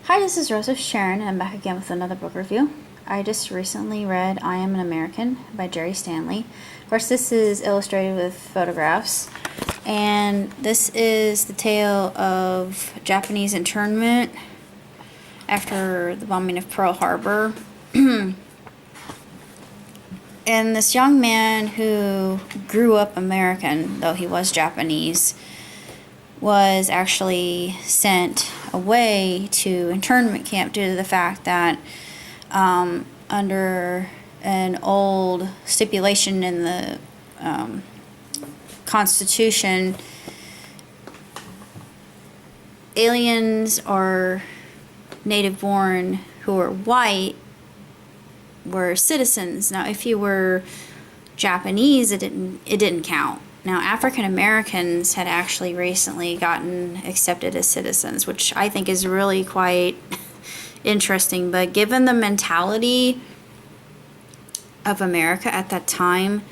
Hi, this is Rose of Sharon, and I'm back again with another book review. I just recently read I Am an American by Jerry Stanley. Of course, this is illustrated with photographs, and this is the tale of Japanese internment after the bombing of Pearl Harbor. And this young man who grew up American, though he was Japanese, was actually sent away to internment camp due to the fact that under an old stipulation in the Constitution, aliens or native born who were white were citizens. Now if you were Japanese, it didn't count. Now, African Americans had actually recently gotten accepted as citizens, which I think is really quite interesting. But given the mentality of America at that time,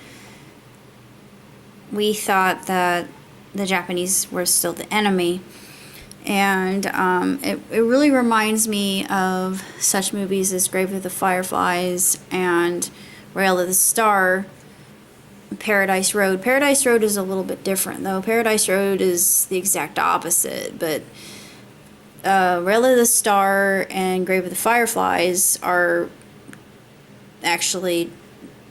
we thought that the Japanese were still the enemy. And it really reminds me of such movies as Grave of the Fireflies and Rail of the Star. Paradise Road. Paradise Road is a little bit different, though. Paradise Road is the exact opposite, but Rail of the Star and Grave of the Fireflies are actually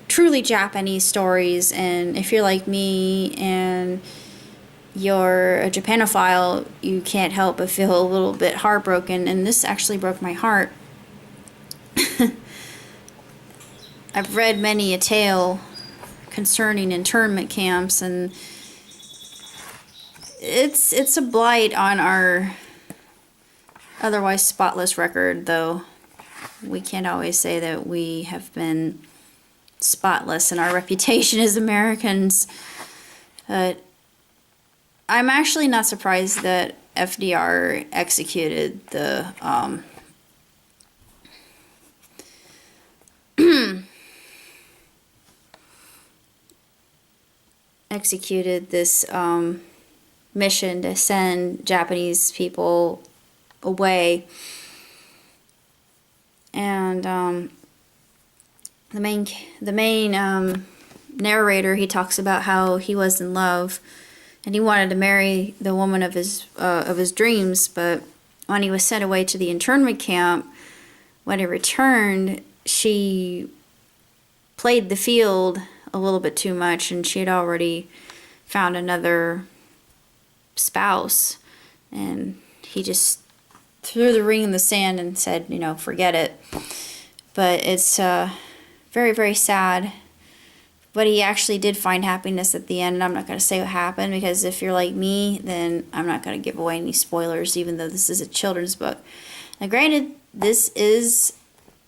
truly Japanese stories, and if you're like me and you're a Japanophile, you can't help but feel a little bit heartbroken, and this actually broke my heart. I've read many a tale concerning internment camps, and it's a blight on our otherwise spotless record, though we can't always say that we have been spotless in our reputation as Americans. But I'm actually not surprised that FDR executed the executed this mission to send Japanese people away. And the main narrator, he talks about how he was in love and he wanted to marry the woman of his dreams, but when he was sent away to the internment camp, when he returned, she played the field a little bit too much, and she had already found another spouse, and he just threw the ring in the sand and said, you know, forget it. But it's very, very sad. But he actually did find happiness at the end, and I'm not going to say what happened, because if you're like me, then I'm not going to give away any spoilers, even though this is a children's book. Now granted, this is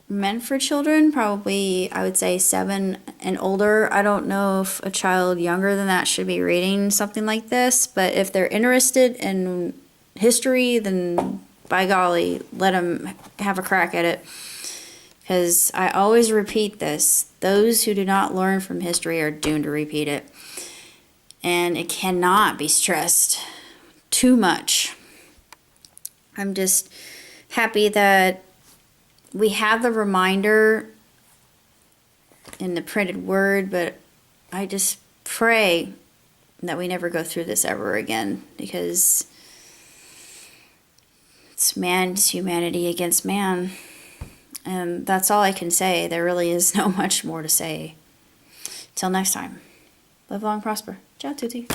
meant for children, probably I would say 7 and older. I don't know if a child younger than that should be reading something like this, but if they're interested in history, then by golly, let them have a crack at it. Because I always repeat this, those who do not learn from history are doomed to repeat it. And it cannot be stressed too much. I'm just happy that we have the reminder in the printed word, but I just pray that we never go through this ever again, because it's humanity against man. And that's all I can say. There really is no much more to say. Till next time. Live long, prosper. Ciao, tutti.